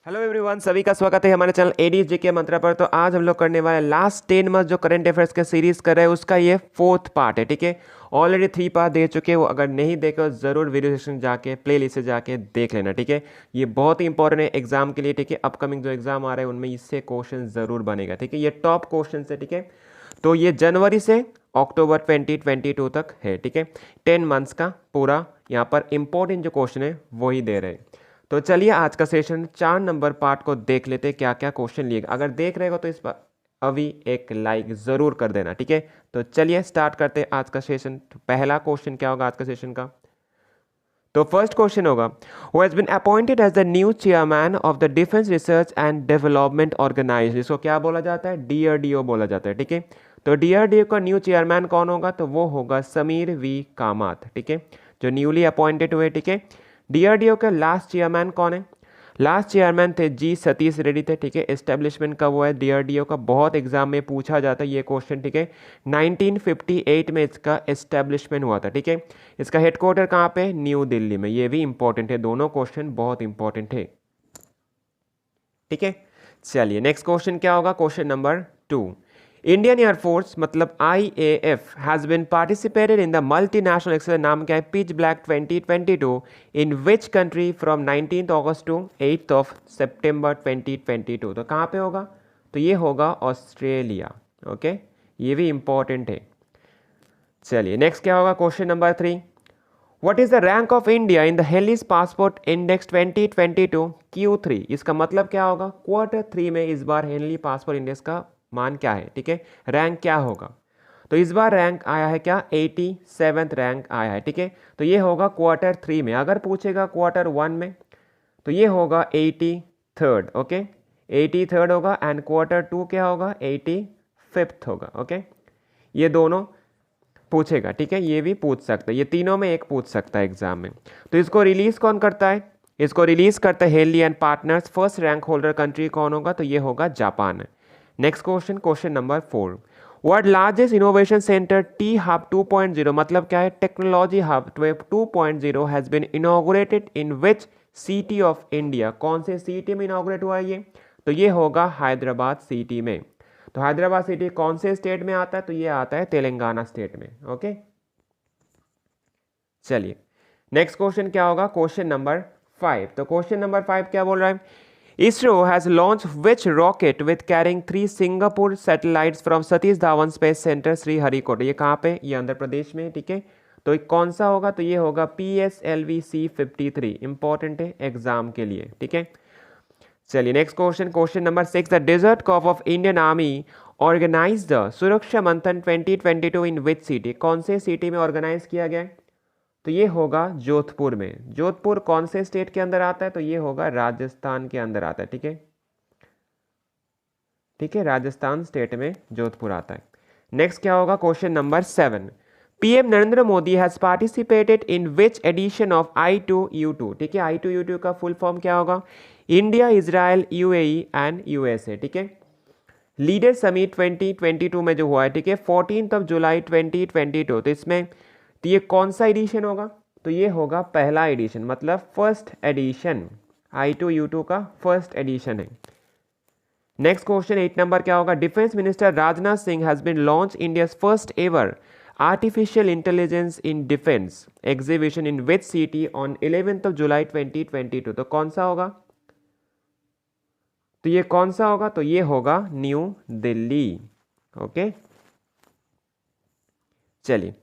Hello everyone, सभी का स्वागत है हमारे चैनल एडीजी के मंत्रा पर। तो आज हम लोग करने वाले लास्ट 10 मंथ जो करंट अफेयर्स के सीरीज कर रहे हैं उसका ये 4th पार्ट है। ठीक है, ऑलरेडी 3 पार्ट दे चुके हैं, वो अगर नहीं देखे जरूर वीडियो सेक्शन जाके प्ले लिस्ट से जाके देख लेना। ठीक है, ये बहुत ही इंपॉर्टेंट है एग्जाम के लिए। ठीक है, अपकमिंग जो एग्जाम आ रहे हैं उनमें इससे क्वेश्चन जरूर बनेगा। ठीक है, ये टॉप क्वेश्चन है। ठीक है, तो ये जनवरी से अक्टूबर 2022 तक है। ठीक है, 10 मंथ्स का पूरा यहाँ पर इंपॉर्टेंट जो क्वेश्चन है वही दे रहे हैं। तो चलिए आज का सेशन 4 नंबर पार्ट को देख लेते हैं, क्या क्या क्वेश्चन लिए। अगर देख रहे हो तो इस पर अभी एक लाइक जरूर कर देना। ठीक है, तो चलिए स्टार्ट करते हैं आज का सेशन। तो पहला क्वेश्चन क्या होगा आज का सेशन का? तो फर्स्ट क्वेश्चन होगा, who has been appointed as the new chairman of the defence research and development organisation. इसको क्या बोला जाता है? डीआरडीओ बोला जाता है। ठीक है, तो डीआरडीओ का न्यू चेयरमैन कौन होगा? तो वो होगा समीर वी कामत। ठीक है, जो न्यूली अपॉइंटेड हुए। ठीक है, डीआरडीओ के लास्ट चेयरमैन कौन है? लास्ट चेयरमैन थे जी सतीश रेड्डी थे। ठीक है, एस्टेब्लिशमेंट का वो है डीआरडीओ का, बहुत एग्जाम में पूछा जाता है ये क्वेश्चन। ठीक है, 1958 में इसका एस्टेब्लिशमेंट हुआ था। ठीक है, इसका हेडक्वार्टर कहाँ पे? न्यू दिल्ली में। ये भी इंपॉर्टेंट है, दोनों क्वेश्चन बहुत इंपॉर्टेंट है। ठीक है, चलिए नेक्स्ट क्वेश्चन क्या होगा? क्वेश्चन नंबर 2, इंडियन एयरफोर्स मतलब IAF has been participated in the multinational exercise, नाम क्या है? Pitch black 2022 in which country from 19 August to 8 September 2022। तो कहाँ पे होगा? तो ये होगा ऑस्ट्रेलिया। ओके, ये भी इंपॉर्टेंट है। चलिए नेक्स्ट क्या होगा? Question number 3, what is the rank of India in the हेलिस पासपोर्ट इंडेक्स 2022 Q3? इसका मतलब क्या होगा? Q3 में इस बार हेनली पासपोर्ट इंडेक्स का मान क्या है? ठीक है, रैंक क्या होगा? तो इस बार रैंक आया है क्या? 87th रैंक आया है। ठीक है, तो ये होगा Q3 में। अगर पूछेगा Q1 में तो ये होगा 83rd। ओके, 83rd होगा। एंड Q2 क्या होगा? 85th होगा। ओके, ये दोनों पूछेगा। ठीक है, ये भी पूछ सकता है, ये तीनों में एक पूछ सकता है एग्जाम में। तो इसको रिलीज कौन करता है? इसको रिलीज करता है Henley and partners. First rank holder country कौन होगा? तो ये होगा Japan. Next question, question number 4, world largest innovation centre T hub 2.0 मतलब क्या है? Technology hub 2.0 has been inaugurated in which city of India? कौन से सिटी में इनॉग्रेट हुआ है ये? तो ये होगा हैदराबाद सिटी में। तो हैदराबाद सिटी कौन से स्टेट में आता है? तो ये आता है तेलंगाना स्टेट में। ओके, चलिए नेक्स्ट क्वेश्चन क्या होगा? Question number 5। तो क्वेश्चन नंबर 5 क्या बोल रहा है? ISRO has launch which rocket with carrying 3 Singapore satellites from Satish Dhawan space centre Sriharikota. ये कहाँ पे? ये आंध्र प्रदेश में। ठीक है, तो कौन सा होगा? तो ये होगा PSLV C53। इंपॉर्टेंट है एग्जाम के लिए। ठीक है, चलिए next question, question number 6, the desert cop of Indian army organise the Suraksha Manthan 2022 in which city? कौन से सिटी में ऑर्गेनाइज किया गया? तो ये होगा जोधपुर में। जोधपुर कौन से स्टेट के अंदर आता है? तो ये होगा राजस्थान के अंदर आता है। ठीक है, ठीक है, राजस्थान स्टेट में जोधपुर आता है। नेक्स्ट क्या होगा? Question number 7, PM Narendra Modi has participated in which edition of I2U2? ठीक है, I2U2 का फुल फॉर्म क्या होगा? India, Israel, UAE and USA। ठीक है, लीडर समिट 2022 में जो हुआ है। ठीक है, 14 जुलाई 2022। तो इसमें तो ये कौन सा एडिशन होगा? तो ये होगा पहला एडिशन, मतलब फर्स्ट एडिशन। I2U2 का फर्स्ट एडिशन है। नेक्स्ट क्वेश्चन 8 नंबर क्या होगा? Defence minister Rajnath Singh has been launch India's first ever artificial intelligence in defence exhibition in which city on 11 July 2022। तो कौन सा होगा? तो ये कौन सा होगा? तो ये होगा न्यू दिल्ली। ओके, चलिए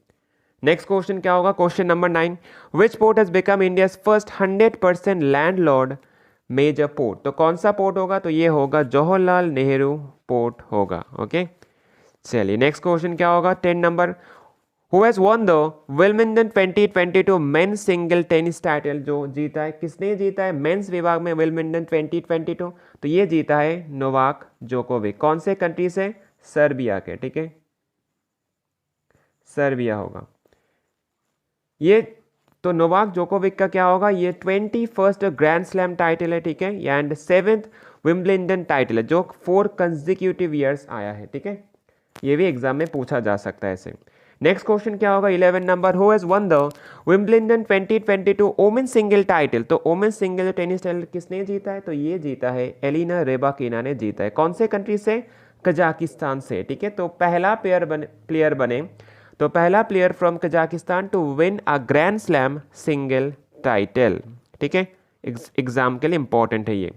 नेक्स्ट क्वेश्चन क्या होगा? Question number 9, which port has become India's first 100% landlord major port? तो कौन सा पोर्ट होगा? तो ये होगा जवाहरलाल नेहरू पोर्ट होगा। ओके, चलिए नेक्स्ट क्वेश्चन क्या होगा? 10 number, who has won the Wilmington 2022 men's single tennis title? जो जीता है, किसने जीता है मेंस विभाग में विल्मिंगटन 2022? तो ये जीता है नोवाक जोकोविक। कौन से कंट्री से? सर्बिया के। ठीक है, सर्बिया होगा ये। तो नोवाक जोकोविक का क्या होगा? ये 21st ग्रैंड स्लैम टाइटल है। ठीक है, एंड 7th विम्बलडन टाइटल है जो 4 कंसेक्यूटिव ईयर्स आया है। ठीक है, ये भी एग्जाम में पूछा जा सकता है ऐसे। नेक्स्ट क्वेश्चन क्या होगा 11 number, who has won the Wimbledon 2022 women single title. तो ओमेन सिंगल टेनिस टाइटल किसने जीता है, तो ये जीता है एलिना रेबाकिना ने जीता है। कौन से कंट्री से, कजाकिस्तान से, ठीक है। तो पहला प्लेयर बने, तो पहला player from Kazakhstan to win a grand slam single title, ठीक है। एग्जाम के लिए इंपॉर्टेंट है ये।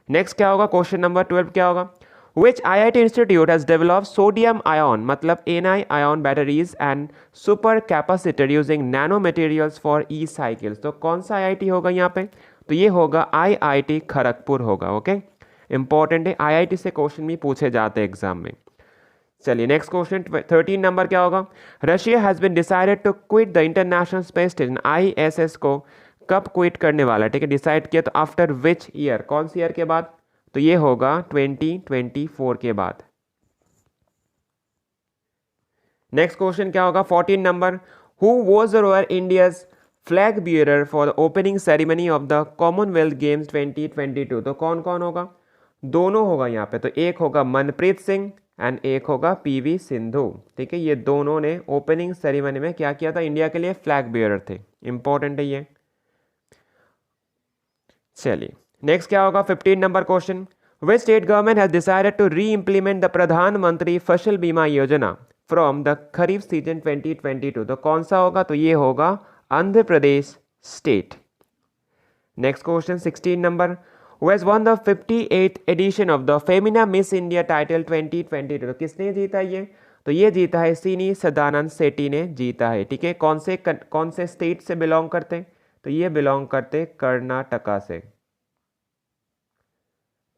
नेक्स्ट क्या होगा क्वेश्चन नंबर 12 क्या होगा, Which IIT institute has developed sodium ion मतलब Na ion batteries and super capacitor using nano materials for e-cycles। तो कौन सा IIT होगा यहाँ पे, तो ये होगा IIT खड़गपुर होगा। ओके, इंपॉर्टेंट है, IIT से क्वेश्चन भी पूछे जाते हैं एग्जाम में। चलिए नेक्स्ट क्वेश्चन 13 नंबर क्या होगा, Russia has been decided to quit the international space station ISS को कब क्विट करने वाला है, ठीक है, डिसाइड किया। तो आफ्टर विच ईयर, कौन सी ईयर के बाद, तो ये होगा 2024 के बाद। नेक्स्ट क्वेश्चन क्या होगा 14 number, who was royal India's flag bearer for the opening ceremony of the Commonwealth Games 2022। तो कौन कौन होगा, दोनों होगा यहाँ पे। तो एक होगा मनप्रीत सिंह एंड एक होगा PV सिंधु, ठीक है। ये दोनों ने ओपनिंग सेरेमनी में क्या किया था, इंडिया के लिए फ्लैग बियरर थे, इंपॉर्टेंट है ये। चलिए नेक्स्ट क्या होगा 15 number question, which state government has decided to reimplement the Pradhan Mantri Fasal बीमा योजना फ्रॉम द खरीफ सीजन 2022। तो कौन सा होगा, तो ये होगा Andhra Pradesh state. Next question 16 number, who has won the 58th edition of the Femina Miss India title 2022। तो किसने जीता ये, तो ये जीता है सीनी सदानंद सेठी ने जीता है, ठीक है। कौन से स्टेट से बिलोंग करते हैं, तो ये बिलोंग करते कर्नाटका से,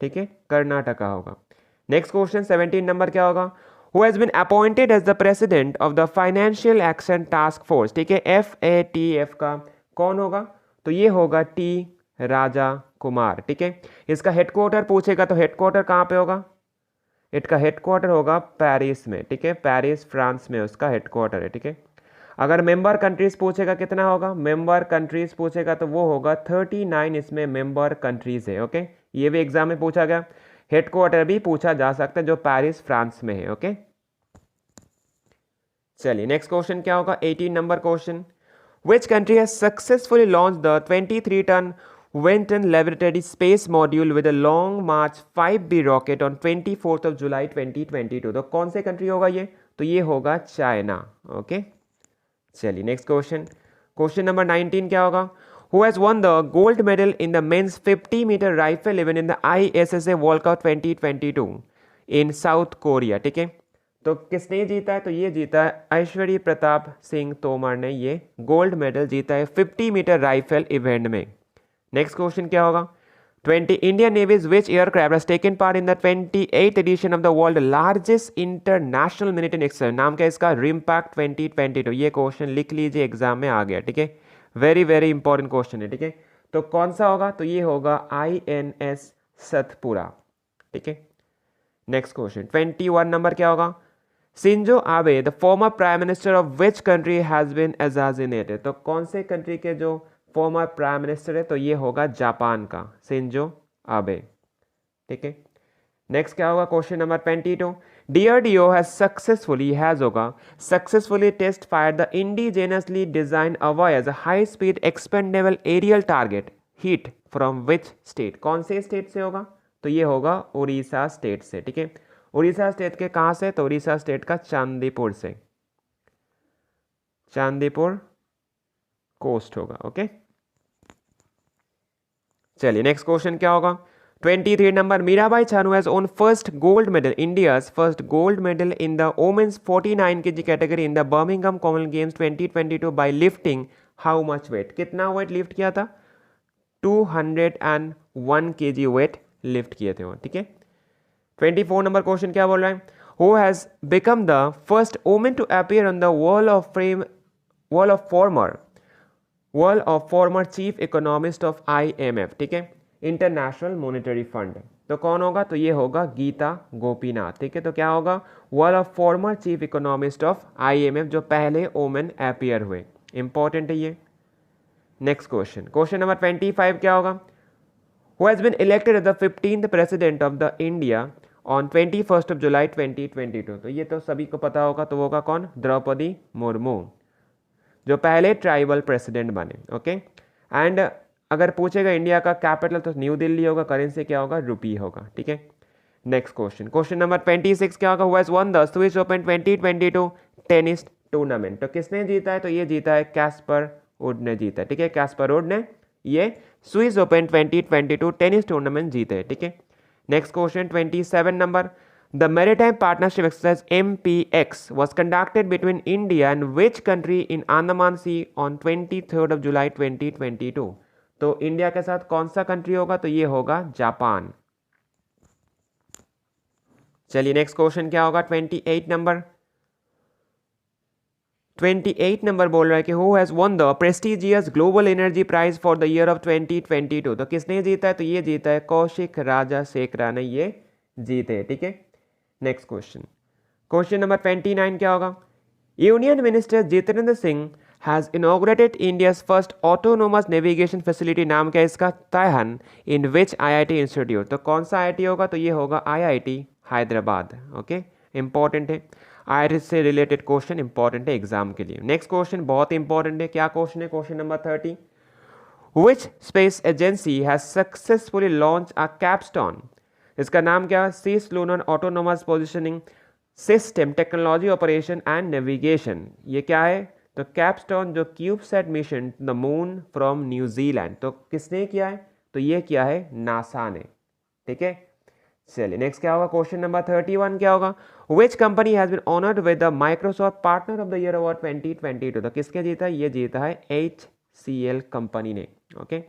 ठीक है, कर्नाटका होगा। नेक्स्ट क्वेश्चन 17 नंबर क्या होगा, who has been appointed as the president of the financial action task force, ठीक है, FATF का कौन होगा, तो ये होगा T राजा कुमार, ठीक है। इसका हेडक्वार्टर पूछेगा तो हेडक्वार्टर कहाँ पे होगा, इसका हेडक्वार्टर होगा पेरिस में, ठीक है, पेरिस फ्रांस में उसका हेडक्वार्टर है, ठीक है। अगर मेंबर कंट्रीज पूछेगा कितना होगा, मेंबर कंट्रीज पूछेगा तो वो होगा 39, इसमें मेंबर कंट्रीज है। ओके, ये भी एग्जाम में पूछा गया। हेडक्वार्टर भी पूछा जा सकता है जो पेरिस फ्रांस में है। ओके, चलिए नेक्स्ट क्वेश्चन क्या होगा 18 number question, which country has successfully launch the 23 ton Wenton laboratory space module with a long March 5B rocket on 24th of July 2022। तो कौन से कंट्री होगा ये, तो ये होगा चाइना। ओके, चलिए नेक्स्ट क्वेश्चन, क्वेश्चन नंबर 19 क्या होगा, who has won the gold medal in the men's 50 metre rifle event in the ISSA world cup 2022 in South Korea. ठीक है, तो किसने जीता है, तो ये जीता है ऐश्वर्य प्रताप सिंह तोमर ने ये गोल्ड मेडल जीता है 50 मीटर राइफल इवेंट में। नेक्स्ट क्वेश्चन क्या होगा 20 Indian Navy's which aircraft has taken part in the 28th edition of the world largest international military exercise, नाम क्या है इसका, रिम्पैक्ट 2022। ये क्वेश्चन लिख लीजिए, एग्जाम में आ गया। ठीक है, वेरी वेरी इंपॉर्टेंट क्वेश्चन है। ठीक है, तो कौन सा होगा, तो ये होगा INS सतपुरा। ठीक है, नेक्स्ट क्वेश्चन 21 नंबर क्या होगा, Shinzo Abe the former prime minister of which country has been assassinated. तो कौन से कंट्री के जो फॉर्मर प्राइम मिनिस्टर है, तो ये होगा जापान का शिंजो आबे। ठीक है, नेक्स्ट क्या होगा question number 22, DRDO has successfully test fire the indigenously design अवॉय as a high speed expendable aerial target hit from which state. कौन से स्टेट से होगा, तो ये होगा उड़ीसा स्टेट से। ठीक है, उड़ीसा स्टेट के कहाँ से, तो उड़ीसा स्टेट का चांदीपुर से, चांदीपुर कोस्ट होगा। ओके, चलिए नेक्स्ट क्वेश्चन क्या होगा 23 number, Mirabai Chanu has won first gold medal, India's first gold medal in the women's 49 kg category in the Birmingham Commonwealth Games 2022 by lifting how much weight. कितना वेट लिफ्ट किया था, 201 kg weight lift किए थे वो। ठीक है, 24 नंबर क्वेश्चन क्या बोल रहा है, who has become the first women to appear on the wall of former chief economist of IMF। ठीक है, इंटरनेशनल मॉनेटरी फंड। तो कौन होगा, तो ये होगा गीता गोपीनाथ। ठीक है, तो क्या होगा, wall of former chief economist of IMF, जो पहले वोमेन अपीयर हुए। इंपॉर्टेंट है ये। नेक्स्ट क्वेश्चन, क्वेश्चन नंबर 25 क्या होगा, who has been elected as the 15th president of the India on 21 July 2022। तो ये तो सभी को पता होगा, तो वो होगा कौन? द्रौपदी मुर्मू, जो पहले ट्राइबल प्रेसिडेंट बने। ओके, एंड अगर पूछेगा इंडिया का कैपिटल तो न्यू दिल्ली होगा, करेंसी क्या होगा? रुपी होगा। ठीक है, नेक्स्ट क्वेश्चन, क्वेश्चन नंबर 26 क्या होगा? Who has won the Swiss open 2022 tennis tournament. तो किसने जीता है? तो ये जीता है कैस्पर वुड ने जीता है। ठीक है, कैस्पर वुड ने ये स्विस ओपन 2022 टेनिस टूर्नामेंट जीते हैं। ठीक है, next question 27 number, the maritime partnership exercise MPX was conducted between India and which country in Andaman Sea on 23 जुलाई 2022। तो इंडिया के साथ कौन सा कंट्री होगा? तो ये होगा जापान। चलिए नेक्स्ट क्वेश्चन क्या होगा? 28 नंबर, 28 नंबर बोल रहा है कि who has won the prestigious global energy prize for the year of 2022। तो किसने जीता है? तो ये जीता है कौशिक राजाशेखरा ने ये जीते। ठीक है, नेक्स्ट क्वेश्चन, क्वेश्चन नंबर 29 क्या होगा? Union minister Jitendra Singh has inaugurated India's first autonomous navigation facility, नाम क्या है इसका? तहन, इन विच IIT इंस्टीट्यूट। तो कौन सा IIT होगा? तो ये होगा IIT हैदराबाद। ओके, इंपॉर्टेंट है, IIT से रिलेटेड क्वेश्चन इंपॉर्टेंट है एग्जाम के लिए। नेक्स्ट क्वेश्चन बहुत इंपॉर्टेंट है, क्या क्वेश्चन है? Question number 30, which space agency has successfully launch a capstone. इसका नाम क्या है? Cislunar autonomous positioning system technology operation and navigation. ये क्या है? तो कैपस्टोन जो cubesat mission the moon from New Zealand. तो किसने किया है? तो ये किया है नासा ने। ठीक है, चलिए नेक्स्ट क्या होगा? क्वेश्चन नंबर 31 क्या होगा? Which company has been honoured with the Microsoft partner of the year award 2022। तो किसके जीता है? ये जीता है HCL कंपनी ने। ओके,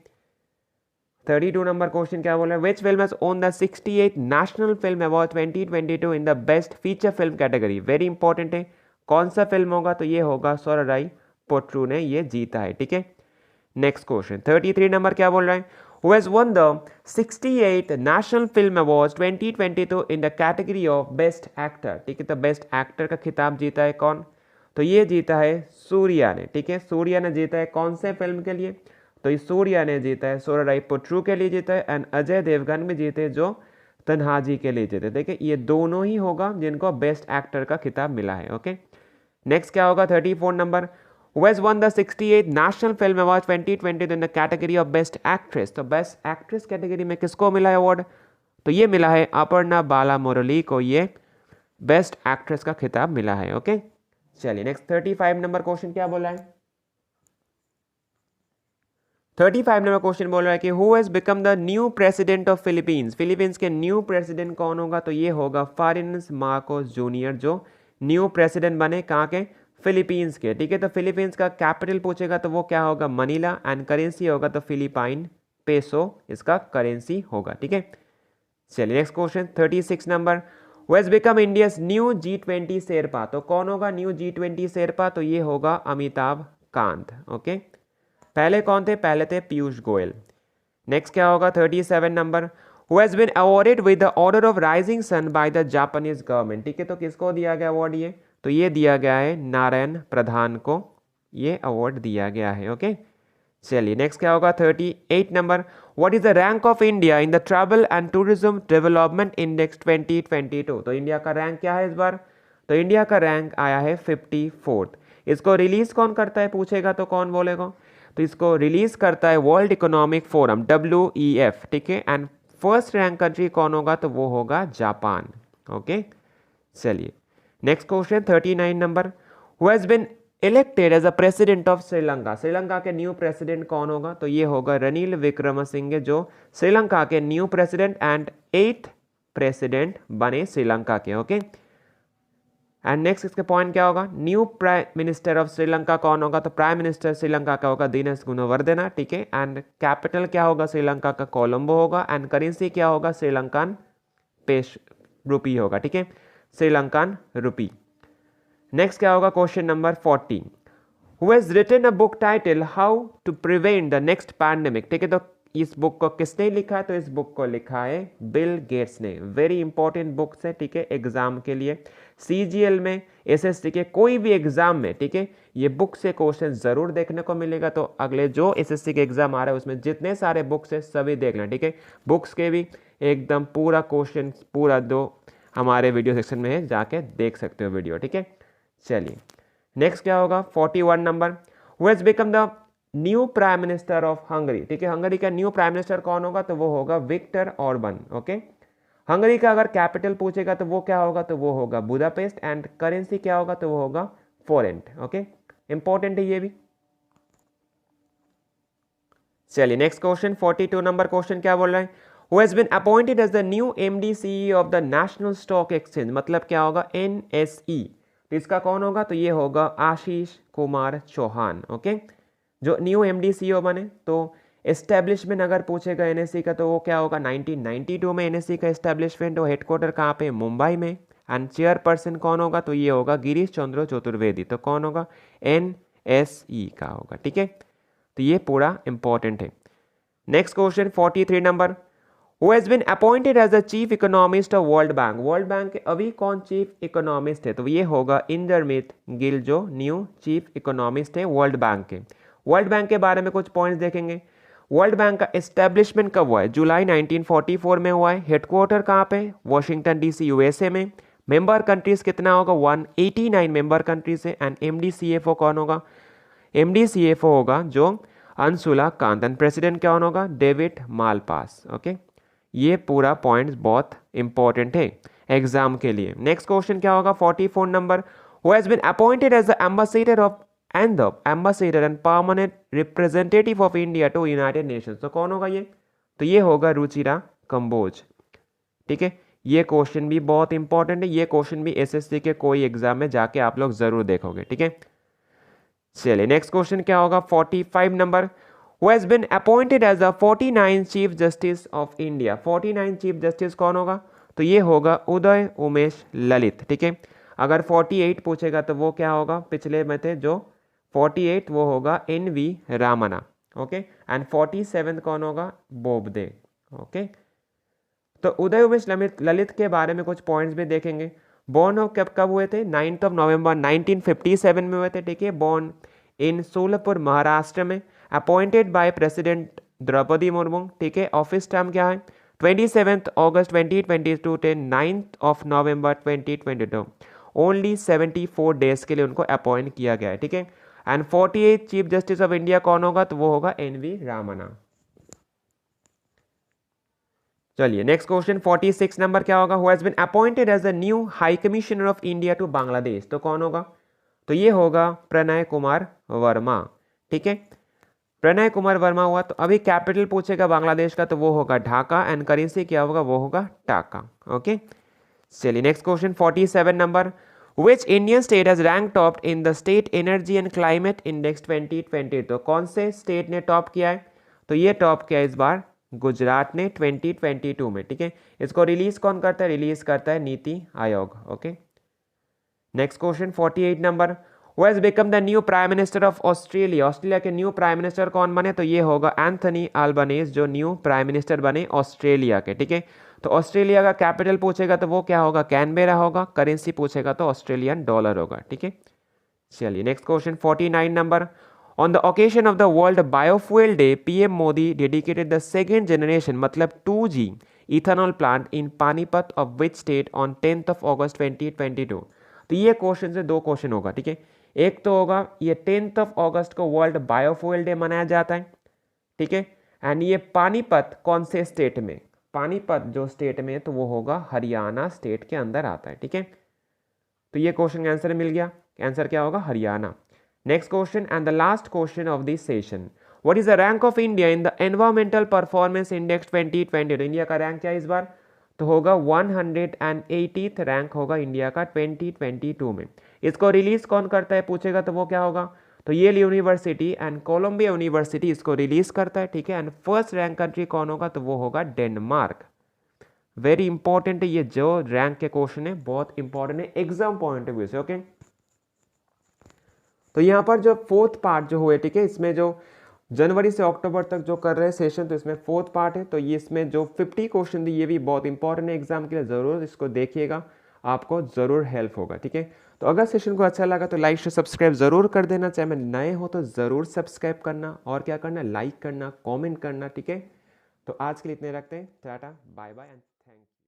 32 नंबर क्वेश्चन क्या बोल रहा है? Which film has won the 68 national film award 2022 in the best feature film category. Very important है, कौन सा फिल्म होगा? तो ये होगा सोराराई पोट्रू ने ये जीता है। ठीक है, नेक्स्ट क्वेश्चन 33 नंबर क्या बोल रहा है? Who has won the 68th National Film Awards 2022 in the category of Best Actor। ठीक है, तो बेस्ट एक्टर का खिताब जीता है कौन? तो ये जीता है सूर्या ने। ठीक है, सूर्या ने जीता है कौन से फिल्म के लिए? तो ये सूर्या ने जीता है सोराराई पोट्रू के लिए जीता है, एंड अजय देवगन भी जीते जो तन्हाजी के लिए जीते। देखिए ये दोनों ही होगा जिनको बेस्ट एक्टर का खिताब मिला है। ओके, नेक्स्ट क्या होगा? 34 number, Who has won the 68th National Film Award 2020 in the category of Best Actress। तो बेस्ट एक्ट्रेस कैटेगरी में किसको मिला है अवार्ड? तो ये मिला है अपर्णा बाला मुरली को, ये बेस्ट एक्ट्रेस का खिताब मिला है। ओके, चलिए नेक्स्ट 35 नंबर क्वेश्चन क्या बोला है? 35 नंबर क्वेश्चन बोल रहा है कि who has become the new president of Philippines. Philippines के न्यू प्रेसिडेंट कौन होगा? तो ये होगा फारिनस मार्कोस जूनियर, जो न्यू प्रेसिडेंट बने कहाँ के? फिलीपींस के। ठीक है, तो फिलीपींस का कैपिटल पूछेगा तो वो क्या होगा? मनीला, एंड करेंसी होगा तो फिलीपाइन पेसो इसका करेंसी होगा। ठीक है, चलिए next question 36 number, who has become India's new G20 Sherpa. तो कौन होगा न्यू G20 शेरपा? तो ये होगा अमिताभ कांत। ओके, पहले कौन थे? पहले थे पीयूष गोयल। नेक्स्ट क्या होगा? 37 number, who has been awarded with the order of rising sun by the Japanese government. ठीक है, तो किसको दिया गया अवार्ड? ये तो ये दिया गया है नारायण प्रधान को ये अवार्ड दिया गया है। ओके, चलिए नेक्स्ट क्या होगा? 38 number, what is the rank of India in the travel and tourism development index 2022। तो इंडिया का रैंक क्या है इस बार? तो इंडिया का रैंक आया है 54th। इसको रिलीज कौन करता है पूछेगा तो कौन बोलेगा? तो इसको रिलीज करता है वर्ल्ड इकोनॉमिक फोरम WEF। ठीक है, एंड फर्स्ट रैंक कंट्री कौन होगा? तो वो होगा जापान। ओके, चलिए next question 39 number, who has been elected as a president of Sri Lanka. Sri Lanka के न्यू प्रेसिडेंट कौन होगा? तो ये होगा रनिल विक्रमसिंघे, जो श्रीलंका के new president and 8th president बने श्रीलंका के। ओके, एंड नेक्स्ट इसके पॉइंट क्या होगा? New prime minister of Sri Lanka कौन होगा? तो प्राइम मिनिस्टर श्रीलंका का होगा दिनेश गुणवर्धना। ठीक है, एंड कैपिटल क्या होगा श्रीलंका का? कोलंबो होगा, एंड करेंसी क्या होगा? श्रीलंकन पेश रुपी होगा। ठीक है, श्रीलंकन रुपी। नेक्स्ट क्या होगा? Question number 40, who has written a book title how to prevent the next pandemic. ठीक है, तो इस बुक को किसने लिखा है? तो इस बुक को लिखा है बिल गेट्स ने। वेरी इंपॉर्टेंट बुक्स है। ठीक है, एग्जाम के लिए CGL में, SSC के कोई भी एग्जाम में। ठीक है, ये बुक से क्वेश्चन जरूर देखने को मिलेगा। तो अगले जो SSC के एग्जाम आ रहा है उसमें जितने सारे बुक्स है सभी देख लें। ठीक है, बुक्स के भी एकदम पूरा क्वेश्चन पूरा दो हमारे वीडियो सेक्शन में है, जाके देख सकते हो वीडियो, ठीक है। चलिए नेक्स्ट क्या होगा 41 number, who has become the new prime minister of Hungary, ठीक है। हंगरी का न्यू प्राइम मिनिस्टर कौन होगा, तो वो होगा विक्टर ऑर्बन, ओके। हंगरी का अगर कैपिटल पूछेगा तो वो क्या होगा, तो वो होगा बुडापेस्ट, एंड करेंसी क्या होगा, तो वो होगा फोरेंट, ओके। इंपॉर्टेंट है ये भी। चलिए नेक्स्ट क्वेश्चन 42 नंबर क्वेश्चन क्या बोल रहा है, who has been appointed as the new MD CEO of the national stock exchange, मतलब क्या होगा एनएसई, तो इसका कौन होगा, तो ये होगा आशीष कुमार चौहान, ओके। जो न्यू एमडी सीईओ बने, तो एस्टेब्लिशमेंट अगर पूछेगा एनएसई का तो वो क्या होगा 1992 में एनएसई का एस्टेब्लिशमेंट, वो हेडक्वार्टर कहाँ पे, मुंबई में, एंड चेयरपर्सन कौन होगा, तो ये होगा गिरीश चंद्र चतुर्वेदी, तो कौन होगा एनएसई का होगा, ठीक है। तो ये पूरा इंपॉर्टेंट है। Next question 43 number, who has been appointed as the chief economist of world bank, world bank के अभी कौन चीफ इकोनॉमिस्ट है, तो ये होगा इंदरमित गिल, जो न्यू चीफ इकोनॉमिस्ट है वर्ल्ड बैंक के। वर्ल्ड बैंक के बारे में कुछ पॉइंट्स देखेंगे। वर्ल्ड बैंक का एस्टेब्लिशमेंट कब हुआ है, जुलाई 1944 में हुआ है। हेडक्वार्टर कहाँ पे, वॉशिंगटन डीसी यूएसए में। मेंबर कंट्रीज कितना होगा 189 मेंबर कंट्रीज है। एंड एमडी सीएफओ कौन होगा, एमडी सीएफओ होगा जो अंशुला कांतन। प्रेसिडेंट कौन होगा, डेविड मालपास, ओके। ये पूरा पॉइंट्स बहुत इंपॉर्टेंट है एग्जाम के लिए। नेक्स्ट क्वेश्चन क्या होगा 44 number, who has been appointed as the ambassador of and the ambassador and permanent representative of India to United Nations, तो कौन होगा ये, तो ये होगा रुचिरा कंबोज, ठीक है। ये क्वेश्चन भी बहुत इंपॉर्टेंट है, ये क्वेश्चन भी एसएससी के कोई एग्जाम में जाके आप लोग जरूर देखोगे, ठीक है। चलिए नेक्स्ट क्वेश्चन क्या होगा 45 number, who has been appointed as the 49 chief justice of India, 49 chief justice कौन होगा, तो ये होगा उदय उमेश ललित, ठीक है। अगर 48 पूछेगा तो वो क्या होगा, पिछले में थे जो 48 वो होगा एनवी रामना, ओके। एंड 47 कौन होगा, बोबदे, ओके। तो उदय उमेश ललित के बारे में कुछ पॉइंट्स भी देखेंगे। बॉर्न ऑफ कब हुए थे, 9 नवंबर 1957 में हुए थे, ठीक है। बॉर्न इन सोलापुर महाराष्ट्र में। Appointed by president Droupadi Murmu, ठीक है। ऑफिस टाइम क्या है 27 अगस्त 2022 टे 9 नवंबर 2022। ओनली 74 डेज के लिए उनको अपॉइंट किया गया है, ठीक है। And 48 chief justice of India कौन होगा, तो वो होगा एनवी रामना। चलिए नेक्स्ट क्वेश्चन 46 नंबर क्या होगा, who has been appointed as the new high commissioner of India to Bangladesh, तो कौन होगा, तो ये होगा प्रणय कुमार वर्मा, ठीक है। प्रणय कुमार वर्मा हुआ। तो अभी कैपिटल पूछेगा बांग्लादेश का तो वो होगा ढाका, एंड करेंसी क्या होगा, वो होगा टाका, ओके। चलिए next question 47 number, which Indian state has rank top in the state energy and climate index 2020, तो कौन से स्टेट ने टॉप किया है, तो ये टॉप किया इस बार गुजरात ने 2022 में, ठीक है। इसको रिलीज कौन करता है, रिलीज करता है NITI Aayog, okay. Next question 48 number, who has become the new prime minister of Australia, Australia के न्यू प्राइम मिनिस्टर कौन बने, तो ये होगा एंथनी अल्बनीज, जो न्यू प्राइम मिनिस्टर बने ऑस्ट्रेलिया के, ठीक है। तो ऑस्ट्रेलिया का कैपिटल पूछेगा तो वो क्या होगा, कैनबेरा होगा। करेंसी पूछेगा तो ऑस्ट्रेलियन डॉलर होगा, ठीक है। चलिए next question 49 number, on the occasion of the world biofuel day PM Modi dedicated the second generation मतलब 2G ethanol plant in Panipat of which state on 10 अगस्त 2022। तो ये क्वेश्चन से दो क्वेश्चन होगा, ठीक है। एक तो होगा ये 10 अगस्त को वर्ल्ड बायोफ्यूल डे मनाया जाता है, ठीक है। एंड ये पानीपत कौन से स्टेट में, पानीपत जो स्टेट में, तो वो होगा हरियाणा स्टेट के अंदर आता है, ठीक है। तो ये क्वेश्चन का आंसर मिल गया, आंसर क्या होगा Haryana. Next question and the last question of this session, what is the rank of India in the environmental performance index 2020। India का रैंक क्या है इस बार, तो होगा 180th रैंक होगा इंडिया का 2022 में। इसको रिलीज कौन करता है पूछेगा तो वो क्या होगा, तो Yale university and Columbia university इसको रिलीज करता है, ठीक है। एंड फर्स्ट रैंक कंट्री कौन होगा, तो वो होगा डेनमार्क। वेरी इंपॉर्टेंट है ये जो रैंक के क्वेश्चन है, बहुत इंपॉर्टेंट है एग्जाम पॉइंट ऑफ व्यू से, ओके। तो यहाँ पर जो फोर्थ पार्ट जो हुए, ठीक है, इसमें जो जनवरी से अक्टूबर तक जो कर रहे हैं सेशन, तो इसमें फोर्थ पार्ट है। तो ये इसमें जो 50 क्वेश्चन दी ये भी बहुत इंपॉर्टेंट है एग्जाम के लिए, जरूर इसको देखिएगा, आपको जरूर हेल्प होगा, ठीक है। तो अगर सेशन को अच्छा लगा तो लाइक से सब्सक्राइब जरूर कर देना, चाहे मैं नए हो तो जरूर सब्सक्राइब करना, और क्या करना, लाइक करना, कमेंट करना, ठीक है। तो आज के लिए इतने रखते हैं, टाटा बाय बाय।